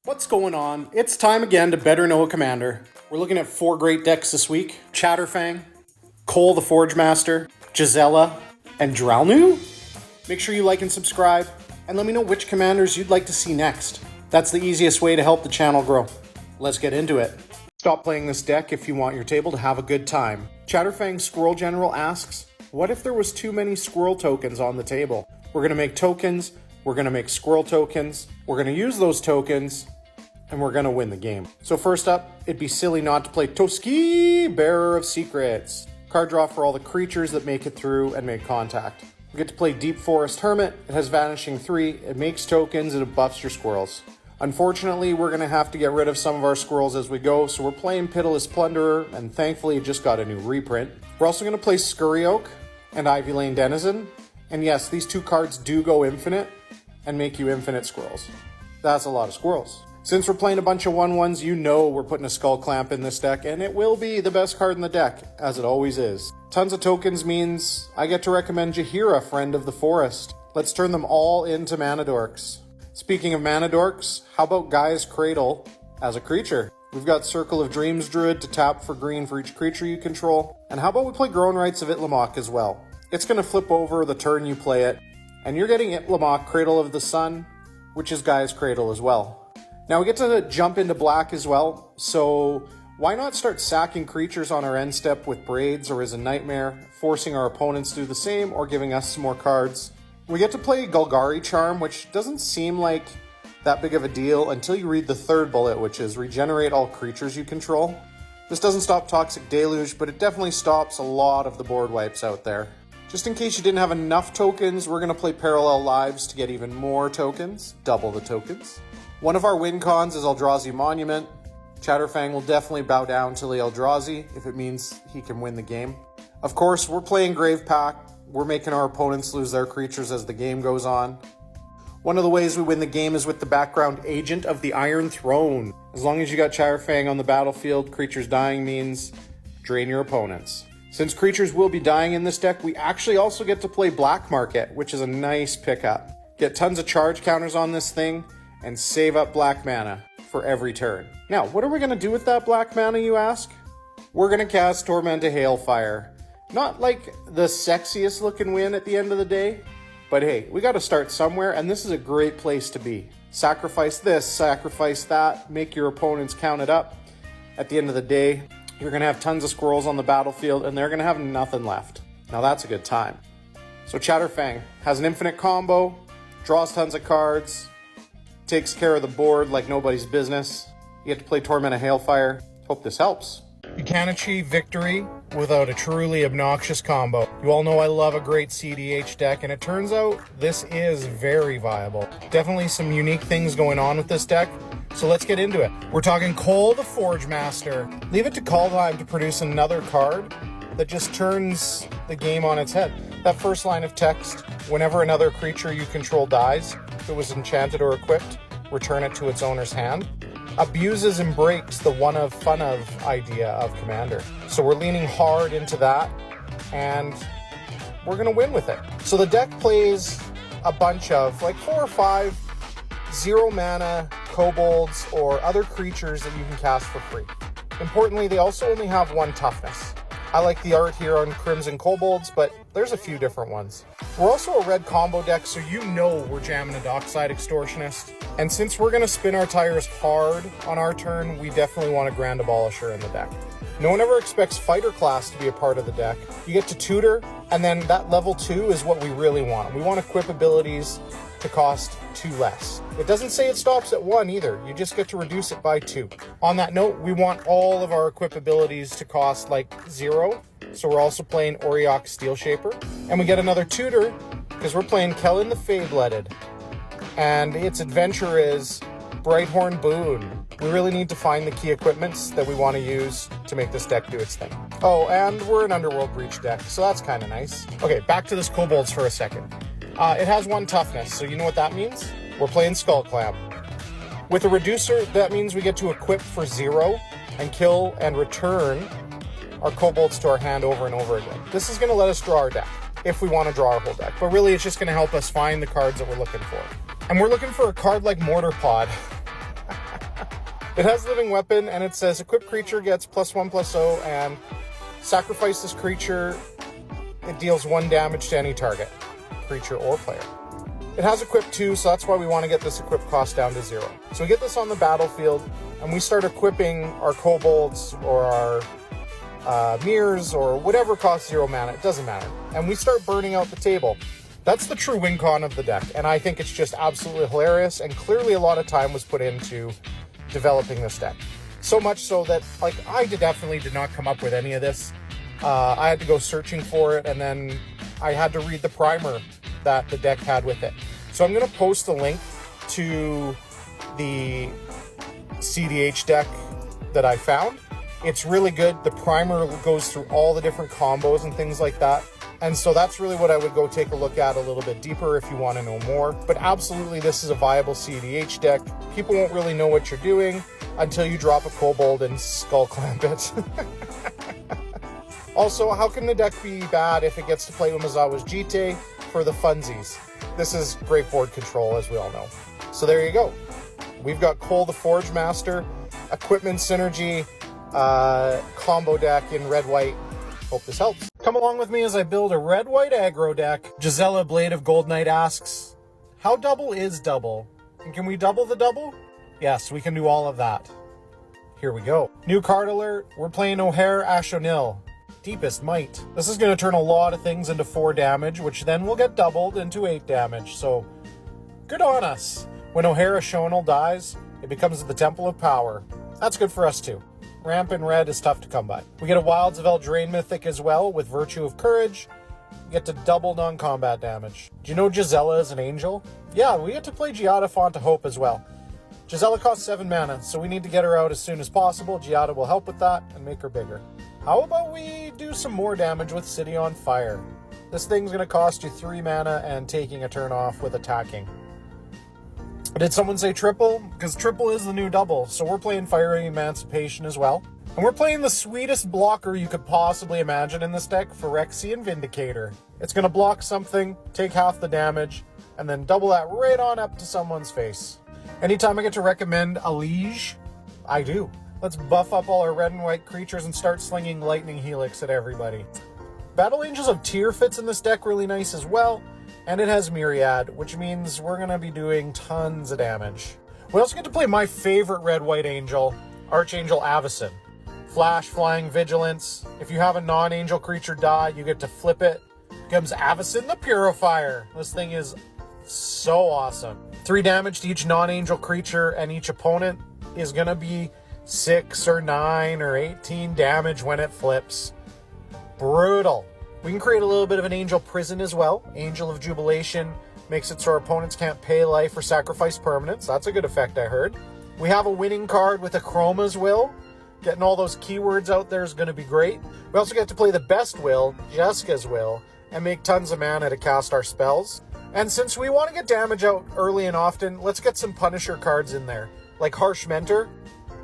What's going on? It's time again to better know a commander. We're looking at 4 great decks this week. Chatterfang, Koll the Forgemaster, Jazella, and Dralnu? Make sure you like and subscribe, and let me know which commanders you'd like to see next. That's the easiest way to help the channel grow. Let's get into it. Stop playing this deck if you want your table to have a good time. Chatterfang Squirrel General asks, what if there was too many squirrel tokens on the table? We're going to make tokens, we're going to make squirrel tokens, we're going to use those tokens, and we're going to win the game. So first up, it'd be silly not to play Toski, Bearer of Secrets. Card draw for all the creatures that make it through and make contact. We get to play Deep Forest Hermit. It has Vanishing 3, it makes tokens, and it buffs your squirrels. Unfortunately, we're going to have to get rid of some of our squirrels as we go, so we're playing Pitiless Plunderer, and thankfully it just got a new reprint. We're also going to play Scurry Oak and Ivy Lane Denizen. And yes, these 2 cards do go infinite and make you infinite squirrels. That's a lot of squirrels. Since we're playing a bunch of 1/1s, you know we're putting a Skull Clamp in this deck, and it will be the best card in the deck, as it always is. Tons of tokens means I get to recommend Jaheira, Friend of the Forest. Let's turn them all into Mana Dorks. Speaking of Mana Dorks, how about Gaia's Cradle as a creature? We've got Circle of Dreams Druid to tap for green for each creature you control. And how about we play Grown Rights of Itlamok as well? It's going to flip over the turn you play it, and you're getting Itlamok, Cradle of the Sun, which is Gaia's Cradle as well. Now we get to jump into black as well, so why not start sacking creatures on our end step with Braids or Risen Nightmare, forcing our opponents to do the same or giving us some more cards. We get to play Golgari Charm, which doesn't seem like that big of a deal until you read the 3rd bullet, which is regenerate all creatures you control. This doesn't stop Toxic Deluge, but it definitely stops a lot of the board wipes out there. Just in case you didn't have enough tokens, we're going to play Parallel Lives to get even more tokens, double the tokens. One of our win cons is Eldrazi Monument. Chatterfang will definitely bow down to the Eldrazi if it means he can win the game. Of course, we're playing Grave Pact. We're making our opponents lose their creatures as the game goes on. One of the ways we win the game is with the background Agent of the Iron Throne. As long as you got Chatterfang on the battlefield, creatures dying means drain your opponents. Since creatures will be dying in this deck, we actually also get to play Black Market, which is a nice pickup. Get tons of charge counters on this thing, and save up black mana for every turn. Now, what are we going to do with that black mana, you ask? We're going to cast Tormented Hailfire. Not like the sexiest looking win at the end of the day, but hey, we got to start somewhere, and this is a great place to be. Sacrifice this, sacrifice that, make your opponents count it up. At the end of the day, you're going to have tons of squirrels on the battlefield, and they're going to have nothing left. Now that's a good time. So Chatterfang has an infinite combo, draws tons of cards, takes care of the board like nobody's business. You get to play Tormented Hailfire. Hope this helps. You can't achieve victory without a truly obnoxious combo. You all know I love a great cEDH deck, and it turns out this is very viable. Definitely some unique things going on with this deck, so let's get into it. We're talking Koll the Forgemaster. Leave it to call time to produce another card that just turns the game on its head. That first line of text, whenever another creature you control dies, if it was enchanted or equipped, return it to its owner's hand, abuses and breaks the one of fun of idea of Commander. So we're leaning hard into that, and we're going to win with it. So the deck plays a bunch of, like 4 or 5 0 mana kobolds or other creatures that you can cast for free. Importantly, they also only have 1 toughness. I like the art here on Crimson Kobolds, but there's a few different ones. We're also a red combo deck, so you know we're jamming a Dockside Extortionist. And since we're going to spin our tires hard on our turn, we definitely want a Grand Abolisher in the deck. No one ever expects Fighter Class to be a part of the deck. You get to tutor, and then that level 2 is what we really want. We want equip abilities to cost 2 less. It doesn't say it stops at 1 either. You just get to reduce it by 2. On that note, we want all of our equip abilities to cost like 0. So we're also playing Auriok Steel Shaper. And we get another tutor because we're playing Kellen the Fade-Blooded. And its adventure is Brighthorn Boon. We really need to find the key equipments that we want to use to make this deck do its thing. Oh, and we're an Underworld Breach deck, so that's kind of nice. Okay, back to this Kobolds for a second. It has 1 toughness, so you know what that means? We're playing Skull Clamp. With a reducer, that means we get to equip for 0 and kill and return our kobolds to our hand over and over again. This is going to let us draw our deck, if we want to draw our whole deck. But really, it's just going to help us find the cards that we're looking for. And we're looking for a card like Mortar Pod. It has Living Weapon, and it says equipped creature gets +1/+0, and sacrifice this creature. It deals 1 damage to any target, creature or player. It has equip 2, so that's why we want to get this equip cost down to 0. So we get this on the battlefield, and we start equipping our kobolds or our mirrors or whatever costs 0 mana. It doesn't matter. And we start burning out the table. That's the true win con of the deck, and I think it's just absolutely hilarious, and clearly a lot of time was put into developing this deck. So much so that, like, I definitely did not come up with any of this. I had to go searching for it, and then I had to read the primer that the deck had with it. So I'm going to post a link to the cEDH deck that I found. It's really good. The primer goes through all the different combos and things like that. And so that's really what I would go take a look at a little bit deeper if you want to know more. But absolutely, this is a viable cEDH deck. People won't really know what you're doing until you drop a kobold and skull clamp it. Also, how can the deck be bad if it gets to play Umezawa's Jite for the funsies? This is great board control, as we all know. So there you go. We've got Koll the Forgemaster, equipment synergy, combo deck in red-white. Hope this helps. Come along with me as I build a red-white aggro deck. Jazella Blade of Gold Knight asks, how double is double? And can we double the double? Yes, we can do all of that. Here we go. New card alert. We're playing O'Hare Ashonil. Deepest Might. This is going to turn a lot of things into 4 damage, which then will get doubled into 8 damage, so good on us. When O'Hare Ashonil dies, it becomes the Temple of Power. That's good for us too. Ramp in red is tough to come by. We get a Wilds of Eldraine Mythic as well with Virtue of Courage. We get to double non-combat damage. Do you know Jazella is an angel? Yeah, we get to play Giada Font of Hope as well. Jazella costs 7 mana, so we need to get her out as soon as possible. Giada will help with that and make her bigger. How about we do some more damage with City on Fire? This thing's going to cost you 3 mana and taking a turn off with attacking. Did someone say triple? Because triple is the new double, so we're playing Fiery Emancipation as well. And we're playing the sweetest blocker you could possibly imagine in this deck, Phyrexian Vindicator. It's going to block something, take half the damage, and then double that right on up to someone's face. Anytime I get to recommend a Lich, I do. Let's buff up all our red and white creatures and start slinging Lightning Helix at everybody. Battle Angels of Tyr fits in this deck really nice as well, and it has Myriad, which means we're going to be doing tons of damage. We also get to play my favorite red-white angel, Archangel Avacyn. Flash, Flying, Vigilance. If you have a non-angel creature die, you get to flip it. Becomes Avacyn the Purifier. This thing is so awesome. 3 damage to each non-angel creature, and each opponent is going to be 6 or 9 or 18 damage when it flips. Brutal. We can create a little bit of an angel prison as well. Angel of Jubilation makes it so our opponents can't pay life or sacrifice permanents. That's a good effect, I heard. We have a winning card with a Chroma's Will. Getting all those keywords out there is going to be great. We also get to play the best will, Jessica's Will, and make tons of mana to cast our spells. And since we want to get damage out early and often, let's get some Punisher cards in there. Like Harsh Mentor,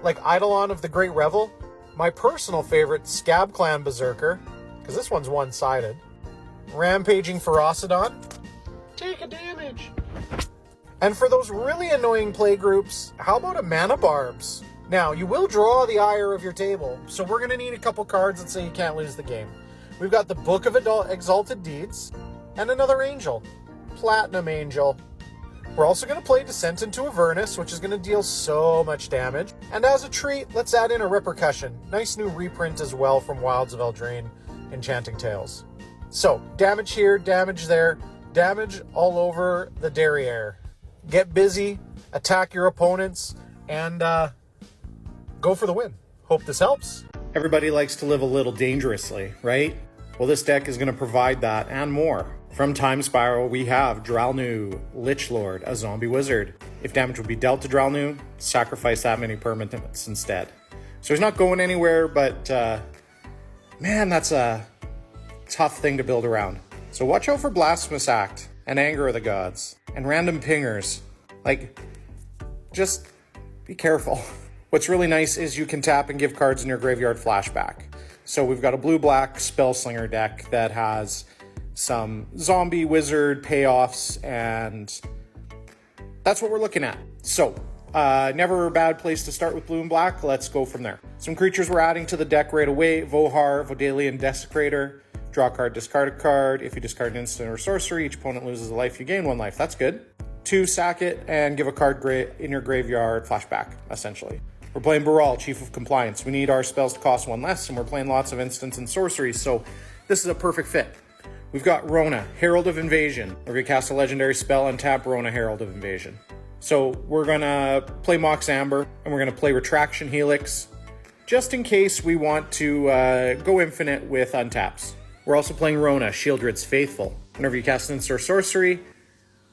like Eidolon of the Great Revel, my personal favorite, Scab Clan Berserker, because this one's one-sided, Rampaging Ferocidon, take a damage. And for those really annoying play groups, how about a Mana Barbs? Now, you will draw the ire of your table, so we're going to need a couple cards that say you can't lose the game. We've got the Book of Exalted Deeds, and another Angel, Platinum Angel. We're also going to play Descent into Avernus, which is going to deal so much damage. And as a treat, let's add in a Repercussion. Nice new reprint as well from Wilds of Eldraine Enchanting Tales. So, damage here, damage there, damage all over the derriere. Get busy, attack your opponents, and go for the win. Hope this helps. Everybody likes to live a little dangerously, right? Well, this deck is going to provide that and more. From Time Spiral, we have Dralnu, Lich Lord, a zombie wizard. If damage would be dealt to Dralnu, sacrifice that many permanents instead. So he's not going anywhere, but man, that's a tough thing to build around. So watch out for Blasphemous Act and Anger of the Gods and random pingers. Like, just be careful. What's really nice is you can tap and give cards in your graveyard flashback. So we've got a blue-black Spellslinger deck that has some zombie wizard payoffs, and that's what we're looking at. So Never a bad place to start with blue and black. Let's go from there. Some creatures we're adding to the deck right away. Vohar, Vodalian Desecrator. Draw a card, discard a card. If you discard an instant or sorcery, each opponent loses a life, you gain 1 life. That's good. 2, sack it, and give a card in your graveyard flashback, essentially. We're playing Baral, Chief of Compliance. We need our spells to cost 1 less, and we're playing lots of instants and sorceries, so this is a perfect fit. We've got Rona, Herald of Invasion. We're going to cast a legendary spell and tap Rona, Herald of Invasion. So we're going to play Mox Amber, and we're going to play Retraction Helix, just in case we want to go infinite with untaps. We're also playing Rona, Shieldred's Faithful. Whenever you cast an instant or sorcery,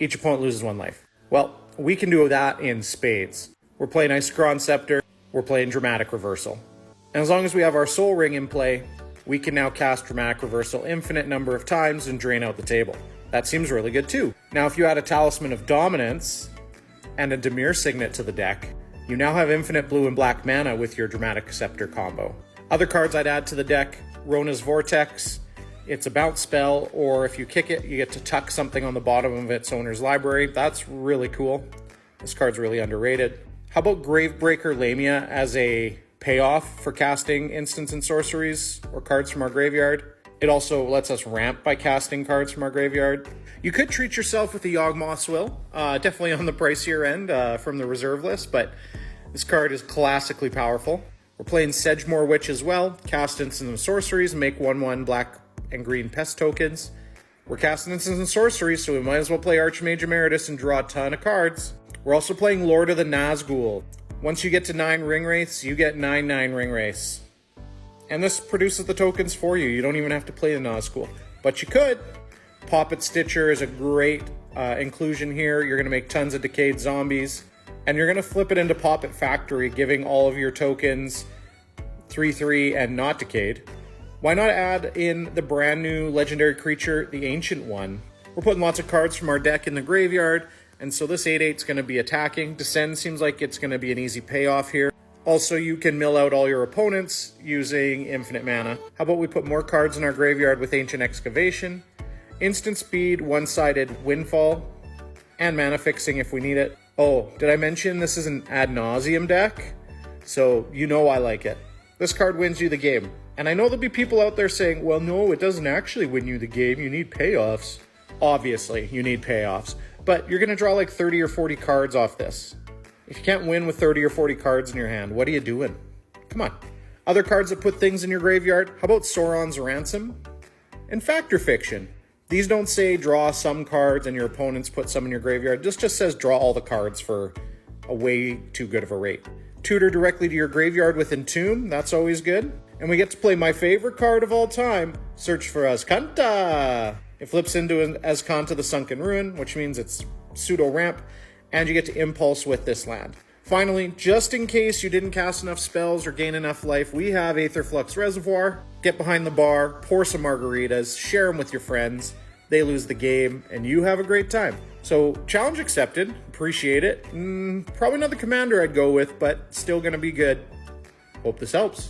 each opponent loses 1 life. Well, we can do that in spades. We're playing Isochron Scepter, we're playing Dramatic Reversal. And as long as we have our Soul Ring in play, we can now cast Dramatic Reversal infinite number of times and drain out the table. That seems really good too. Now, if you add a Talisman of Dominance and a Dimir Signet to the deck, you now have infinite blue and black mana with your Dramatic Scepter combo. Other cards I'd add to the deck, Rona's Vortex. It's a bounce spell, or if you kick it, you get to tuck something on the bottom of its owner's library. That's really cool. This card's really underrated. How about Gravebreaker Lamia as a payoff for casting instants and sorceries or cards from our graveyard? It also lets us ramp by casting cards from our graveyard. You could treat yourself with a Yawgmoth's Will, definitely on the pricier end from the reserve list, but this card is classically powerful. We're playing Sedgemoor Witch as well, cast instants and sorceries, make 1/1 black and green pest tokens. We're casting instants and sorceries, so we might as well play Archmage Emeritus and draw a ton of cards. We're also playing Lord of the Nazgul. Once you get to 9 ring wraiths, you get 9/9 ring wraiths. And this produces the tokens for you. You don't even have to play the Nazgul, but you could. Poppet Stitcher is a great inclusion here. You're gonna make tons of decayed zombies, and you're gonna flip it into Poppet Factory, giving all of your tokens 3/3 and not decayed. Why not add in the brand new legendary creature, the Ancient One? We're putting lots of cards from our deck in the graveyard, and so this 8/8 is going to be attacking. Descend seems like it's going to be an easy payoff here. Also, you can mill out all your opponents using infinite mana. How about we put more cards in our graveyard with Ancient Excavation, instant speed, one-sided Windfall, and mana fixing if we need it. Oh, did I mention this is an ad nauseum deck? So you know I like it. This card wins you the game. And I know there'll be people out there saying, well, no, it doesn't actually win you the game. You need payoffs. Obviously, you need payoffs. But you're going to draw like 30 or 40 cards off this. If you can't win with 30 or 40 cards in your hand, what are you doing? Come on. Other cards that put things in your graveyard. How about Sauron's Ransom? And Factor Fiction. These don't say draw some cards and your opponents put some in your graveyard. This just says draw all the cards for a way too good of a rate. Tutor directly to your graveyard with Entomb. That's always good. And we get to play my favorite card of all time, Search for Azcanta. It flips into an Azcanta the Sunken Ruin, which means it's pseudo-ramp, and you get to Impulse with this land. Finally, just in case you didn't cast enough spells or gain enough life, we have Aetherflux Reservoir. Get behind the bar, pour some margaritas, share them with your friends. They lose the game, and you have a great time. So, challenge accepted. Appreciate it. Probably not the commander I'd go with, but still going to be good. Hope this helps.